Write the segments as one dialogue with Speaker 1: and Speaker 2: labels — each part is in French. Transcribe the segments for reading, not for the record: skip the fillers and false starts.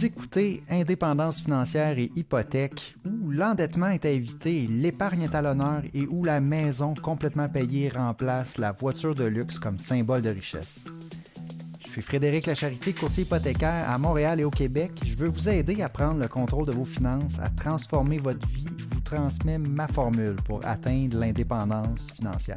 Speaker 1: Vous écoutez Indépendance financière et hypothèque, où l'endettement est à éviter, l'épargne est à l'honneur et où la maison complètement payée remplace la voiture de luxe comme symbole de richesse. Je suis Frédéric Lacharité, courtier hypothécaire à Montréal et au Québec. Je veux vous aider à prendre le contrôle de vos finances, à transformer votre vie. Je vous transmets ma formule pour atteindre l'indépendance financière.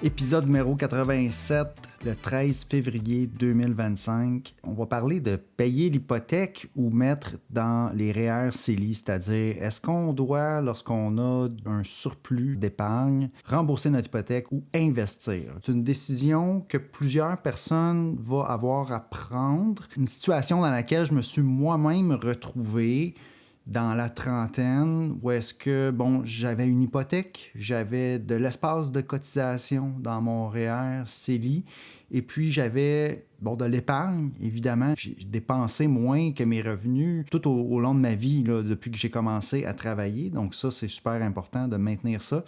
Speaker 1: Épisode numéro 87, le 13 février 2025. On va parler de payer l'hypothèque ou mettre dans les REER CELI, c'est-à-dire est-ce qu'on doit, lorsqu'on a un surplus d'épargne, rembourser notre hypothèque ou investir? C'est une décision que plusieurs personnes vont avoir à prendre. Une situation dans laquelle je me suis moi-même retrouvé dans la trentaine, où est-ce que, j'avais une hypothèque, j'avais de l'espace de cotisation dans mon REER CELI, et puis j'avais, de l'épargne, évidemment. J'ai dépensé moins que mes revenus tout au long de ma vie, là, depuis que j'ai commencé à travailler. Donc ça, c'est super important de maintenir ça.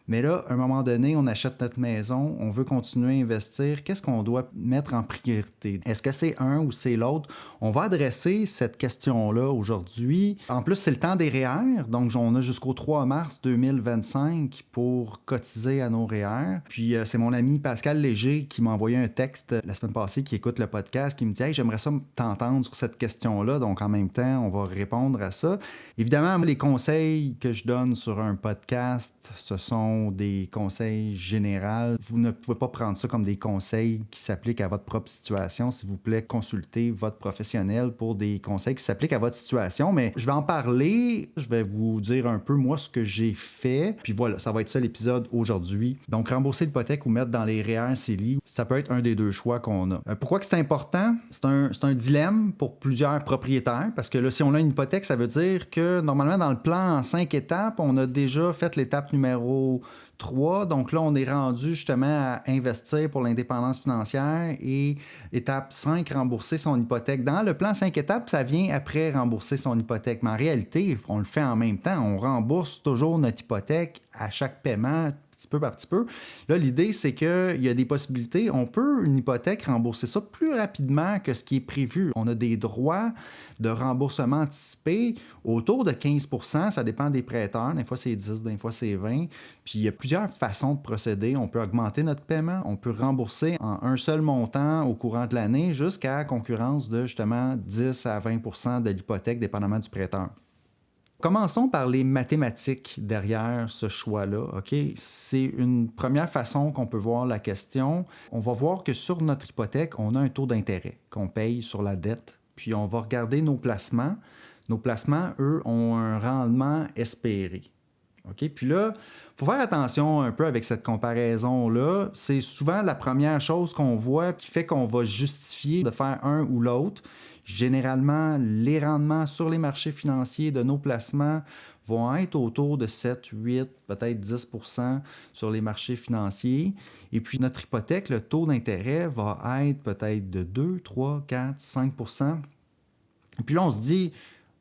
Speaker 1: Mais là, à un moment donné, on achète notre maison, on veut continuer à investir. Qu'est-ce qu'on doit mettre en priorité? Est-ce que c'est un ou c'est l'autre? On va adresser cette question-là aujourd'hui. En plus, c'est le temps des REER, donc on a jusqu'au 3 mars 2025 pour cotiser à nos REER. Puis c'est mon ami Pascal Léger qui m'a envoyé un texte la semaine passée, qui écoute le podcast, qui me dit « Hey, j'aimerais ça t'entendre sur cette question-là. » Donc en même temps, on va répondre à ça. Évidemment, les conseils que je donne sur un podcast, ce sont des conseils généraux. Vous ne pouvez pas prendre ça comme des conseils qui s'appliquent à votre propre situation. S'il vous plaît, consultez votre professionnel pour des conseils qui s'appliquent à votre situation. Mais je vais en parler. Je vais vous dire un peu, moi, ce que j'ai fait. Puis voilà, ça va être ça l'épisode aujourd'hui. Donc, rembourser l'hypothèque ou mettre dans les REER CELI, ça peut être un des deux choix qu'on a. Pourquoi que c'est important? C'est un dilemme pour plusieurs propriétaires parce que là, si on a une hypothèque, ça veut dire que normalement, dans le plan en 5 étapes, on a déjà fait l'étape numéro 3. Donc là, on est rendu justement à investir pour l'indépendance financière et étape 5, rembourser son hypothèque. Dans le plan 5 étapes, ça vient après rembourser son hypothèque. Mais en réalité, on le fait en même temps. On rembourse toujours notre hypothèque à chaque paiement, petit peu par petit peu. Là, l'idée, c'est qu'il y a des possibilités. On peut, une hypothèque, rembourser ça plus rapidement que ce qui est prévu. On a des droits de remboursement anticipé autour de 15 %. Ça dépend des prêteurs. Des fois, c'est 10, des fois, c'est 20. Puis, il y a plusieurs façons de procéder. On peut augmenter notre paiement. On peut rembourser en un seul montant au courant de l'année jusqu'à la concurrence de, justement, 10 à 20 % de l'hypothèque, dépendamment du prêteur. Commençons par les mathématiques derrière ce choix-là. OK? C'est une première façon qu'on peut voir la question. On va voir que sur notre hypothèque, on a un taux d'intérêt qu'on paye sur la dette. Puis on va regarder nos placements. Nos placements, eux, ont un rendement espéré. OK? Puis là, il faut faire attention un peu avec cette comparaison-là. C'est souvent la première chose qu'on voit qui fait qu'on va justifier de faire un ou l'autre. Généralement, les rendements sur les marchés financiers de nos placements vont être autour de 7, 8, peut-être 10 % sur les marchés financiers. Et puis, notre hypothèque, le taux d'intérêt va être peut-être de 2, 3, 4, 5 %. Et puis là, on se dit,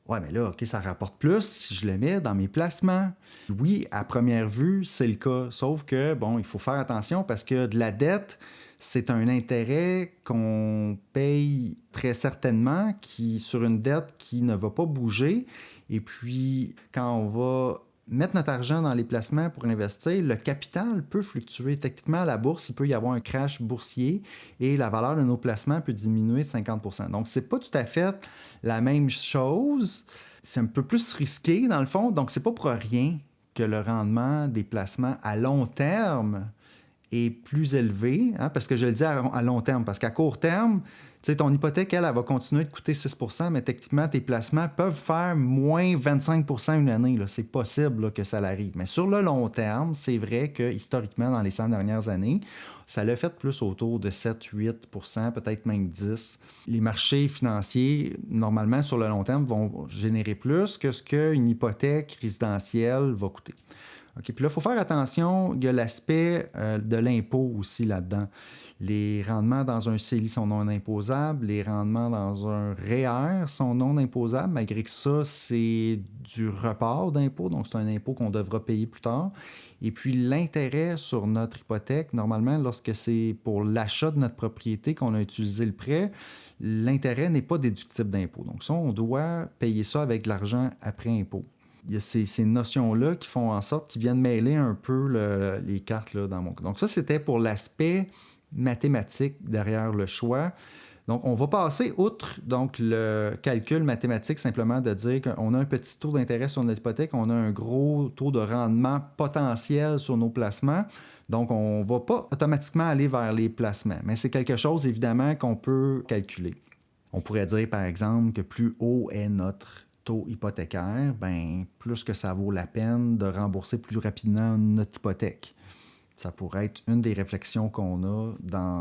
Speaker 1: ouais, mais là, OK, ça rapporte plus si je le mets dans mes placements. Oui, à première vue, c'est le cas. Sauf que, il faut faire attention parce que de la dette, c'est un intérêt qu'on paye très certainement sur une dette qui ne va pas bouger. Et puis, quand on va mettre notre argent dans les placements pour investir, le capital peut fluctuer. Techniquement, à la bourse, il peut y avoir un crash boursier et la valeur de nos placements peut diminuer de 50 %. Donc, c'est pas tout à fait la même chose. C'est un peu plus risqué, dans le fond. Donc, c'est pas pour rien que le rendement des placements à long terme est plus élevé, parce que je le dis à long terme, parce qu'à court terme, ton hypothèque, elle va continuer de coûter 6 %, mais techniquement, tes placements peuvent faire moins 25 % une année. Là. C'est possible là, que ça l'arrive. Mais sur le long terme, c'est vrai que historiquement, dans les 100 dernières années, ça l'a fait plus autour de 7, 8 %, peut-être même 10 %. Les marchés financiers, normalement, sur le long terme, vont générer plus que ce qu'une hypothèque résidentielle va coûter. OK, puis là, il faut faire attention, il y a l'aspect de l'impôt aussi là-dedans. Les rendements dans un CELI sont non imposables, les rendements dans un REER sont non imposables, malgré que ça, c'est du report d'impôt, donc c'est un impôt qu'on devra payer plus tard. Et puis l'intérêt sur notre hypothèque, normalement, lorsque c'est pour l'achat de notre propriété qu'on a utilisé le prêt, l'intérêt n'est pas déductible d'impôt. Donc ça, on doit payer ça avec de l'argent après impôt. Il y a ces notions-là qui font en sorte qu'ils viennent mêler un peu les cartes là, dans mon cas. Donc ça, c'était pour l'aspect mathématique derrière le choix. Donc, on va passer outre donc, le calcul mathématique, simplement de dire qu'on a un petit taux d'intérêt sur notre hypothèque, on a un gros taux de rendement potentiel sur nos placements. Donc, on ne va pas automatiquement aller vers les placements, mais c'est quelque chose, évidemment, qu'on peut calculer. On pourrait dire, par exemple, que plus haut est notre taux hypothécaire, bien, plus que ça vaut la peine de rembourser plus rapidement notre hypothèque. Ça pourrait être une des réflexions qu'on a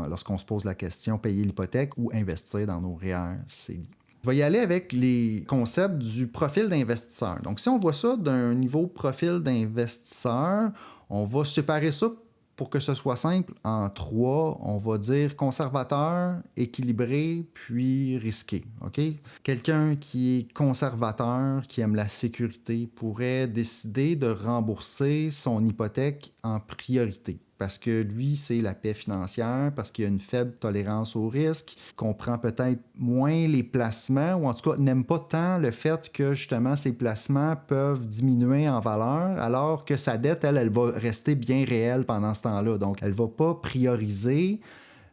Speaker 1: lorsqu'on se pose la question payer l'hypothèque ou investir dans nos REER CELI. Je vais y aller avec les concepts du profil d'investisseur. Donc, si on voit ça d'un niveau profil d'investisseur, on va séparer ça pour que ce soit simple en 3. On va dire conservateur, équilibré, puis risqué. Okay? Quelqu'un qui est conservateur, qui aime la sécurité, pourrait décider de rembourser son hypothèque en priorité. Parce que lui, c'est la paix financière, parce qu'il a une faible tolérance au risque, comprend peut-être moins les placements, ou en tout cas n'aime pas tant le fait que justement ces placements peuvent diminuer en valeur, alors que sa dette, elle va rester bien réelle pendant ce temps-là. Donc, elle ne va pas prioriser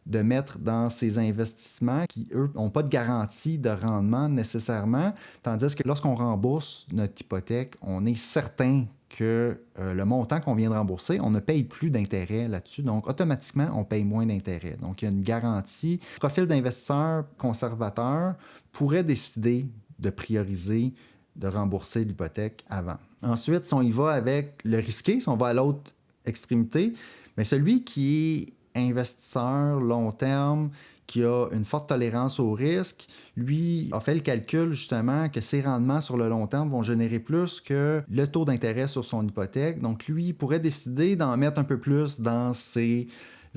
Speaker 1: de mettre dans ces investissements qui, eux, n'ont pas de garantie de rendement nécessairement, tandis que lorsqu'on rembourse notre hypothèque, on est certain que le montant qu'on vient de rembourser, on ne paye plus d'intérêt là-dessus. Donc, automatiquement, on paye moins d'intérêt. Donc, il y a une garantie. Le profil d'investisseur conservateur pourrait décider de prioriser, de rembourser l'hypothèque avant. Ensuite, si on y va avec le risqué, si on va à l'autre extrémité, bien, celui qui est investisseur long terme, qui a une forte tolérance au risque, lui a fait le calcul justement que ses rendements sur le long terme vont générer plus que le taux d'intérêt sur son hypothèque. Donc lui, il pourrait décider d'en mettre un peu plus dans ses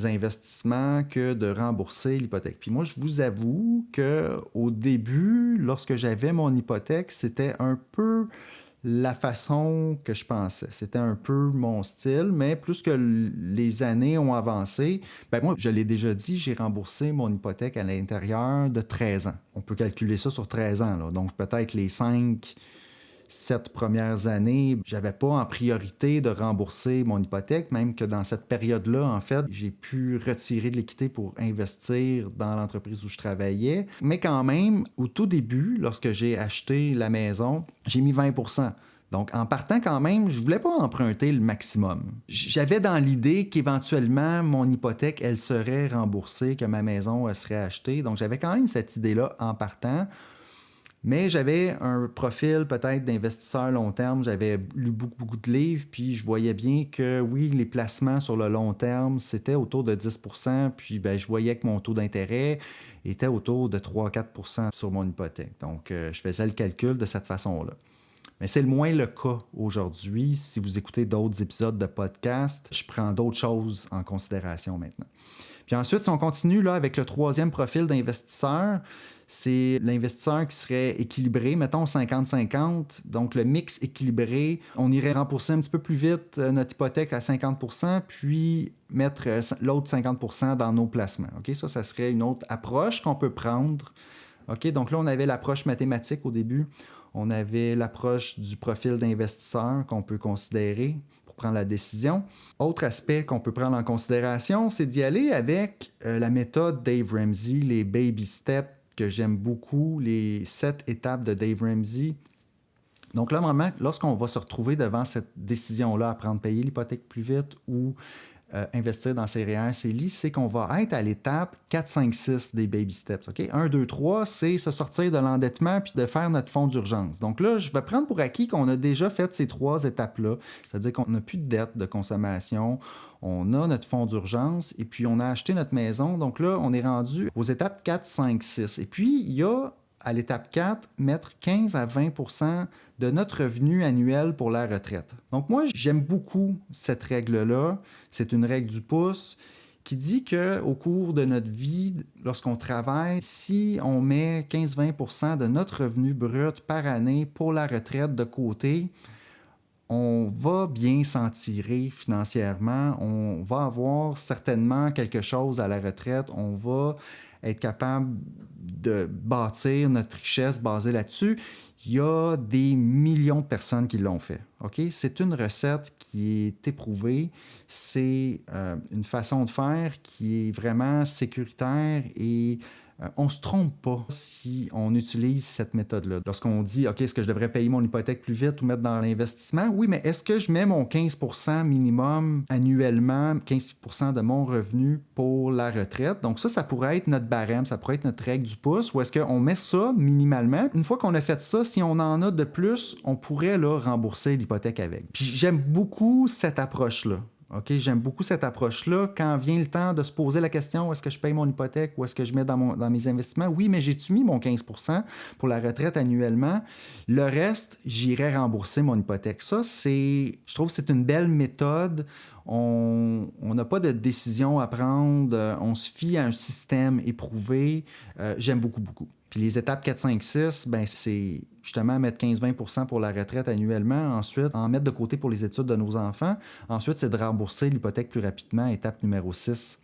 Speaker 1: investissements que de rembourser l'hypothèque. Puis moi, je vous avoue qu'au début, lorsque j'avais mon hypothèque, c'était un peu la façon que je pensais. C'était un peu mon style, mais plus que les années ont avancé, ben moi, je l'ai déjà dit, j'ai remboursé mon hypothèque à l'intérieur de 13 ans. On peut calculer ça sur 13 ans, là. Donc peut-être les 7 premières années, j'avais pas en priorité de rembourser mon hypothèque, même que dans cette période-là, en fait, j'ai pu retirer de l'équité pour investir dans l'entreprise où je travaillais. Mais quand même, au tout début, lorsque j'ai acheté la maison, j'ai mis 20%. Donc, en partant quand même, je voulais pas emprunter le maximum. J'avais dans l'idée qu'éventuellement, mon hypothèque, elle serait remboursée, que ma maison, elle serait achetée. Donc, j'avais quand même cette idée-là en partant. Mais j'avais un profil peut-être d'investisseur long terme. J'avais lu beaucoup de livres, puis je voyais bien que oui, les placements sur le long terme, c'était autour de 10%. Puis je voyais que mon taux d'intérêt était autour de 3-4% sur mon hypothèque. Donc, je faisais le calcul de cette façon-là. Mais c'est le moins le cas aujourd'hui. Si vous écoutez d'autres épisodes de podcast, je prends d'autres choses en considération maintenant. Puis ensuite, si on continue là, avec le troisième profil d'investisseur, c'est l'investisseur qui serait équilibré, mettons 50-50, donc le mix équilibré. On irait rembourser un petit peu plus vite notre hypothèque à 50%, puis mettre l'autre 50% dans nos placements. Okay? Ça serait une autre approche qu'on peut prendre. Okay? Donc là, on avait l'approche mathématique au début. On avait l'approche du profil d'investisseur qu'on peut considérer pour prendre la décision. Autre aspect qu'on peut prendre en considération, c'est d'y aller avec la méthode Dave Ramsey, les baby steps que j'aime beaucoup, les 7 étapes de Dave Ramsey. Donc là, vraiment, lorsqu'on va se retrouver devant cette décision-là à prendre, payer l'hypothèque plus vite ou investir dans ses REER CELI, c'est qu'on va être à l'étape 4, 5, 6 des baby steps. Okay? 1, 2, 3, c'est se sortir de l'endettement puis de faire notre fonds d'urgence. Donc là, je vais prendre pour acquis qu'on a déjà fait ces 3 étapes-là. C'est-à-dire qu'on n'a plus de dette de consommation, on a notre fonds d'urgence et puis on a acheté notre maison. Donc là, on est rendu aux étapes 4, 5, 6. Et puis, il y a à l'étape 4, mettre 15 à 20 de notre revenu annuel pour la retraite. Donc moi, j'aime beaucoup cette règle-là. C'est une règle du pouce qui dit qu'au cours de notre vie, lorsqu'on travaille, si on met 15-20 de notre revenu brut par année pour la retraite de côté, on va bien s'en tirer financièrement. On va avoir certainement quelque chose à la retraite. On va être capable de bâtir notre richesse basée là-dessus. Il y a des millions de personnes qui l'ont fait. Okay? C'est une recette qui est éprouvée. C'est une façon de faire qui est vraiment sécuritaire et on ne se trompe pas si on utilise cette méthode-là. Lorsqu'on dit, OK, est-ce que je devrais payer mon hypothèque plus vite ou mettre dans l'investissement? Oui, mais est-ce que je mets mon 15 minimum annuellement, 15 de mon revenu pour la retraite? Donc ça pourrait être notre barème, ça pourrait être notre règle du pouce, ou est-ce qu'on met ça minimalement? Une fois qu'on a fait ça, si on en a de plus, on pourrait là, rembourser l'hypothèque avec. Puis j'aime beaucoup cette approche-là. OK, j'aime beaucoup cette approche-là. Quand vient le temps de se poser la question, est-ce que je paye mon hypothèque ou est-ce que je mets dans mes investissements? Oui, mais j'ai-tu mis mon 15 pour la retraite annuellement? Le reste, j'irai rembourser mon hypothèque. Ça, je trouve que c'est une belle méthode. On n'a pas de décision à prendre. On se fie à un système éprouvé. J'aime beaucoup, beaucoup. Puis les étapes 4, 5, 6, ben c'est justement mettre 15-20 pour la retraite annuellement. Ensuite, en mettre de côté pour les études de nos enfants. Ensuite, c'est de rembourser l'hypothèque plus rapidement, étape numéro 6.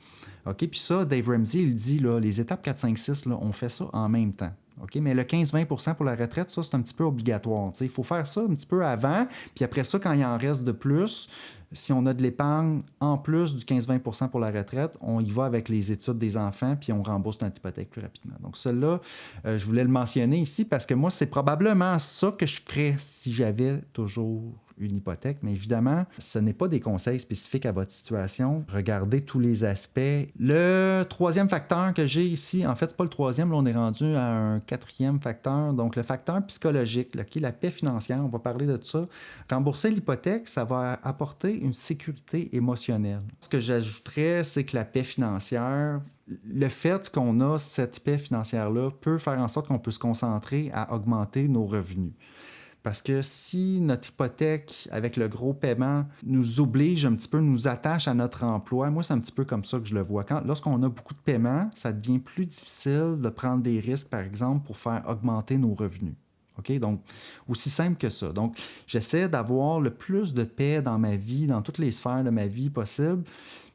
Speaker 1: OK? Puis ça, Dave Ramsey, il dit, là, les étapes 4, 5, 6, là, on fait ça en même temps. OK? Mais le 15-20 pour la retraite, ça, c'est un petit peu obligatoire. Il faut faire ça un petit peu avant. Puis après ça, quand il en reste de plus, si on a de l'épargne en plus du 15-20 pour la retraite, on y va avec les études des enfants puis on rembourse notre hypothèque plus rapidement. Donc, celle-là, je voulais le mentionner ici parce que moi, c'est probablement ça que je ferais si j'avais toujours une hypothèque. Mais évidemment, ce n'est pas des conseils spécifiques à votre situation. Regardez tous les aspects. Le troisième facteur que j'ai ici, en fait, c'est pas le troisième, là, on est rendu à un quatrième facteur. Donc, le facteur psychologique, là, qui est la paix financière, on va parler de ça. Rembourser l'hypothèque, ça va apporter une sécurité émotionnelle. Ce que j'ajouterais, c'est que la paix financière, le fait qu'on a cette paix financière-là peut faire en sorte qu'on peut se concentrer à augmenter nos revenus. Parce que si notre hypothèque, avec le gros paiement, nous oblige un petit peu, nous attache à notre emploi, moi, c'est un petit peu comme ça que je le vois. Lorsqu'on a beaucoup de paiements, ça devient plus difficile de prendre des risques, par exemple, pour faire augmenter nos revenus. OK? Donc, aussi simple que ça. Donc, j'essaie d'avoir le plus de paix dans ma vie, dans toutes les sphères de ma vie possible.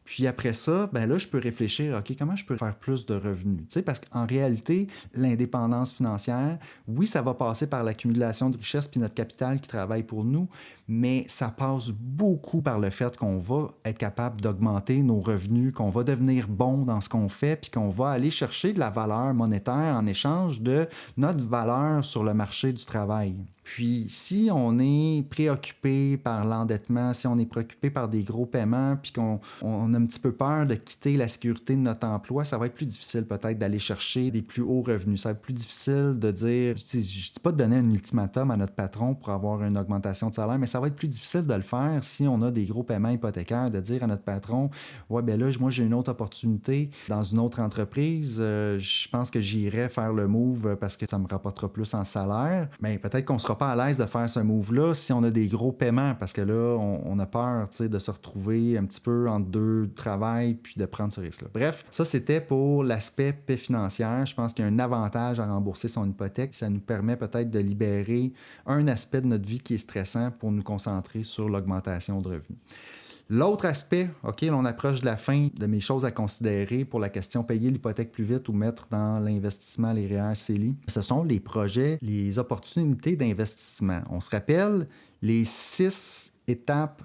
Speaker 1: Puis après ça, ben là, je peux réfléchir, OK, comment je peux faire plus de revenus? Tu sais, parce qu'en réalité, l'indépendance financière, oui, ça va passer par l'accumulation de richesses puis notre capital qui travaille pour nous, mais ça passe beaucoup par le fait qu'on va être capable d'augmenter nos revenus, qu'on va devenir bon dans ce qu'on fait, puis qu'on va aller chercher de la valeur monétaire en échange de notre valeur sur le marché du travail. Puis, si on est préoccupé par l'endettement, si on est préoccupé par des gros paiements, puis qu'on a un petit peu peur de quitter la sécurité de notre emploi, ça va être plus difficile peut-être d'aller chercher des plus hauts revenus. Ça va être plus difficile de dire, je ne dis pas de donner un ultimatum à notre patron pour avoir une augmentation de salaire, mais ça va être plus difficile de le faire si on a des gros paiements hypothécaires, de dire à notre patron, ouais, ben là, moi, j'ai une autre opportunité dans une autre entreprise, je pense que j'irai faire le move parce que ça me rapportera plus en salaire. Mais peut-être qu'on sera pas à l'aise de faire ce move-là si on a des gros paiements parce que là, on a peur de se retrouver un petit peu entre deux travails puis de prendre ce risque-là. Bref, ça, c'était pour l'aspect paix financière. Je pense qu'il y a un avantage à rembourser son hypothèque. Ça nous permet peut-être de libérer un aspect de notre vie qui est stressant pour nous concentrer sur l'augmentation de revenus. L'autre aspect, OK, là, on approche de la fin de mes choses à considérer pour la question payer l'hypothèque plus vite ou mettre dans l'investissement les REER CELI. Ce sont les projets, les opportunités d'investissement. On se rappelle les 6 étapes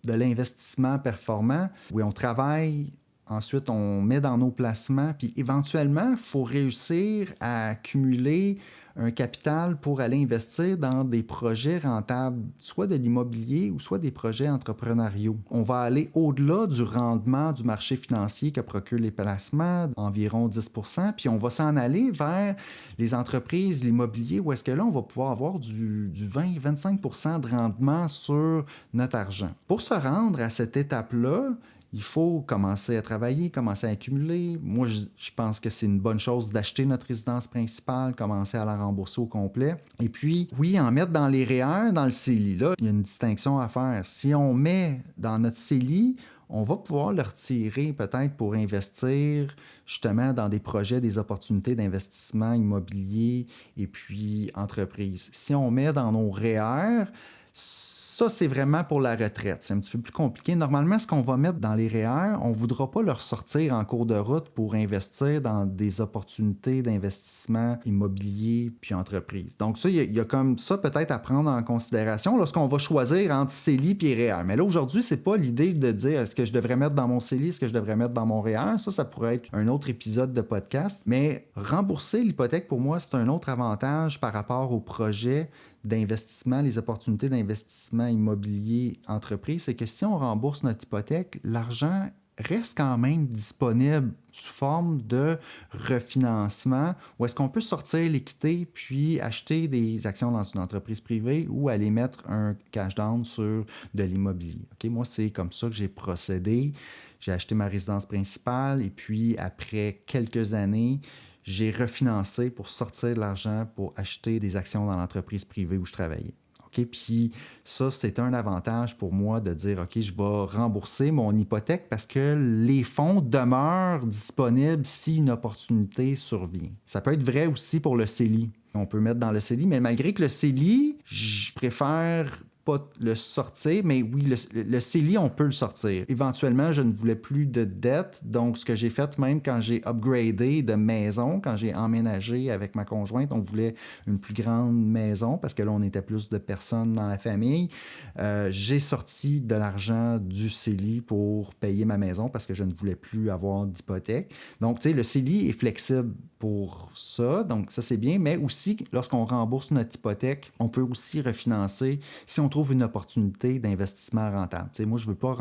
Speaker 1: de l'investissement performant où on travaille. Ensuite, on met dans nos placements, puis éventuellement, il faut réussir à accumuler un capital pour aller investir dans des projets rentables, soit de l'immobilier ou soit des projets entrepreneuriaux. On va aller au-delà du rendement du marché financier que procurent les placements, environ 10 %, puis on va s'en aller vers les entreprises, l'immobilier, où est-ce que là, on va pouvoir avoir du 20-25 % de rendement sur notre argent. Pour se rendre à cette étape-là, il faut commencer à travailler, commencer à accumuler. Moi, je pense que c'est une bonne chose d'acheter notre résidence principale, commencer à la rembourser au complet. Et puis, oui, en mettre dans les REER, dans le CELI, là, il y a une distinction à faire. Si on met dans notre CELI, on va pouvoir le retirer peut-être pour investir justement dans des projets, des opportunités d'investissement immobilier et puis entreprise. Si on met dans nos REER, ça, c'est vraiment pour la retraite. C'est un petit peu plus compliqué. Normalement, ce qu'on va mettre dans les REER, on ne voudra pas le ressortir en cours de route pour investir dans des opportunités d'investissement immobilier puis entreprise. Donc ça, il y a comme ça peut-être à prendre en considération lorsqu'on va choisir entre CELI et REER. Mais là, aujourd'hui, c'est pas l'idée de dire est-ce que je devrais mettre dans mon CELI, est-ce que je devrais mettre dans mon REER. Ça pourrait être un autre épisode de podcast. Mais rembourser l'hypothèque, pour moi, c'est un autre avantage par rapport au projet d'investissement, les opportunités d'investissement immobilier entreprise, c'est que si on rembourse notre hypothèque, l'argent reste quand même disponible sous forme de refinancement où est-ce qu'on peut sortir l'équité puis acheter des actions dans une entreprise privée ou aller mettre un cash down sur de l'immobilier. Okay? Moi, c'est comme ça que j'ai procédé. J'ai acheté ma résidence principale et puis après quelques années, j'ai refinancé pour sortir de l'argent pour acheter des actions dans l'entreprise privée où je travaillais. Okay? Puis ça, c'est un avantage pour moi de dire, OK, je vais rembourser mon hypothèque parce que les fonds demeurent disponibles si une opportunité survient. Ça peut être vrai aussi pour le CELI. On peut mettre dans le CELI, mais malgré que le CELI, je préfère pas le sortir, mais oui, le CELI, on peut le sortir. Éventuellement, je ne voulais plus de dette, donc ce que j'ai fait même quand j'ai upgradé de maison, quand j'ai emménagé avec ma conjointe, on voulait une plus grande maison parce que là, on était plus de personnes dans la famille. J'ai sorti de l'argent du CELI pour payer ma maison parce que je ne voulais plus avoir d'hypothèque. Donc, tu sais, le CELI est flexible pour ça, donc ça c'est bien, mais aussi lorsqu'on rembourse notre hypothèque, on peut aussi refinancer si on trouve une opportunité d'investissement rentable. Tu sais, moi, je ne veux pas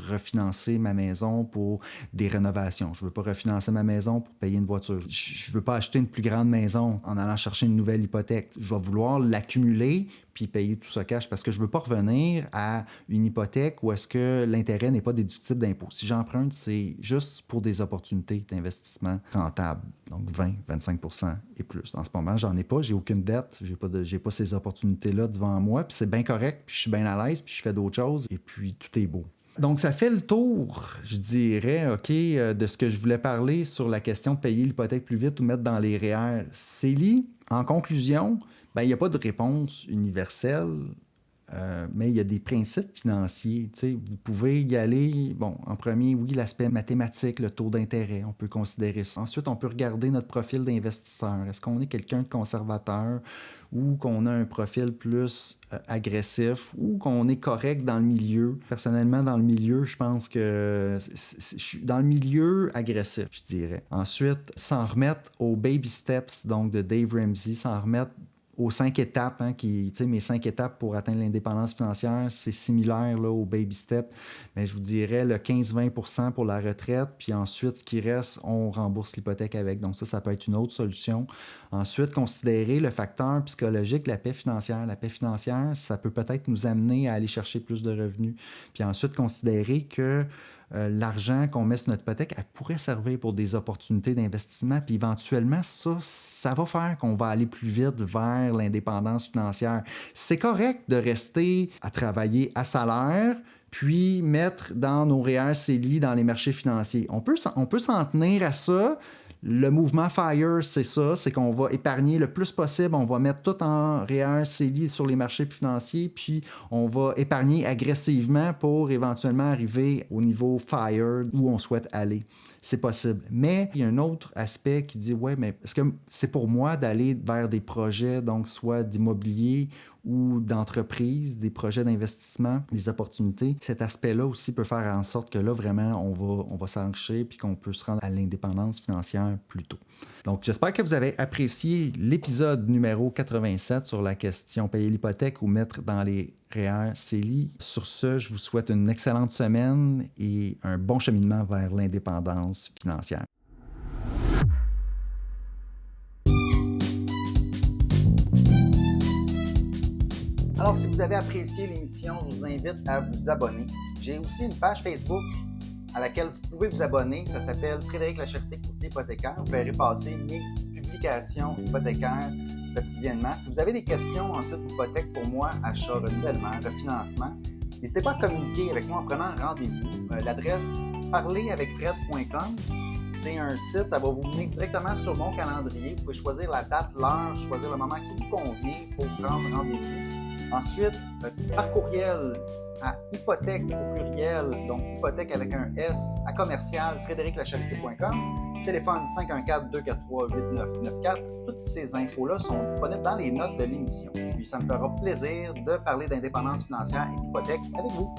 Speaker 1: refinancer ma maison pour des rénovations, je ne veux pas refinancer ma maison pour payer une voiture, je ne veux pas acheter une plus grande maison en allant chercher une nouvelle hypothèque, je vais vouloir l'accumuler puis payer tout ça cash parce que je ne veux pas revenir à une hypothèque où est-ce que l'intérêt n'est pas déductible d'impôt. Si j'emprunte, c'est juste pour des opportunités d'investissement rentables, donc 20-25% et plus. En ce moment, j'en ai pas, j'ai aucune dette, j'ai pas ces opportunités-là devant moi, puis c'est bien correct, puis je suis bien à l'aise, puis je fais d'autres choses, et puis tout est beau. Donc, ça fait le tour, je dirais, OK, de ce que je voulais parler sur la question de payer l'hypothèque plus vite ou mettre dans les REER CELI. En conclusion, il n'y a pas de réponse universelle, mais il y a des principes financiers. T'sais, vous pouvez y aller, en premier, oui, l'aspect mathématique, le taux d'intérêt, on peut considérer ça. Ensuite, on peut regarder notre profil d'investisseur. Est-ce qu'on est quelqu'un de conservateur ou qu'on a un profil plus agressif ou qu'on est correct dans le milieu? Personnellement, dans le milieu, je pense que je suis dans le milieu agressif, je dirais. Ensuite, s'en remettre aux baby steps, donc de Dave Ramsey, s'en remettre aux 5 étapes, mes 5 étapes pour atteindre l'indépendance financière, c'est similaire là, au baby step. Mais je vous dirais le 15-20% pour la retraite, puis ensuite, ce qui reste, on rembourse l'hypothèque avec. Donc ça peut être une autre solution. Ensuite, considérer le facteur psychologique de la paix financière. La paix financière, ça peut peut-être nous amener à aller chercher plus de revenus. Puis ensuite, considérer que l'argent qu'on met sur notre hypothèque, elle pourrait servir pour des opportunités d'investissement. Puis éventuellement, ça va faire qu'on va aller plus vite vers l'indépendance financière. C'est correct de rester à travailler à salaire, puis mettre dans nos REER CELI dans les marchés financiers. On peut s'en tenir à ça. Le mouvement FIRE, c'est ça, c'est qu'on va épargner le plus possible, on va mettre tout en REER CELI sur les marchés financiers, puis on va épargner agressivement pour éventuellement arriver au niveau FIRE où on souhaite aller. C'est possible. Mais il y a un autre aspect qui dit, ouais, mais est-ce que c'est pour moi d'aller vers des projets, donc soit d'immobilier ou d'entreprise, des projets d'investissement, des opportunités? Cet aspect-là aussi peut faire en sorte que là, vraiment, on va s'enrichir puis qu'on peut se rendre à l'indépendance financière plus tôt. Donc, j'espère que vous avez apprécié l'épisode numéro 87 sur la question payer l'hypothèque ou mettre dans les REER CELI. Sur ce, je vous souhaite une excellente semaine et un bon cheminement vers l'indépendance financière. Alors, si vous avez apprécié l'émission, je vous invite à vous abonner. J'ai aussi une page Facebook à laquelle vous pouvez vous abonner. Ça s'appelle Frédéric Lacharité, courtier hypothécaire. Vous verrez passer mes publications hypothécaires quotidiennement. Si vous avez des questions ensuite d'hypothèque pour moi, achat, renouvellement, refinancement, n'hésitez pas à communiquer avec moi en prenant rendez-vous. L'adresse parleravecfred.com, c'est un site, ça va vous mener directement sur mon calendrier. Vous pouvez choisir la date, l'heure, choisir le moment qui vous convient pour prendre rendez-vous. Ensuite, par courriel à hypothèque au pluriel, donc hypothèque avec un S, à commercial frédériclacharité.com, téléphone 514-243-8994. Toutes ces infos-là sont disponibles dans les notes de l'émission. Puis ça me fera plaisir de parler d'indépendance financière et d'hypothèque avec vous.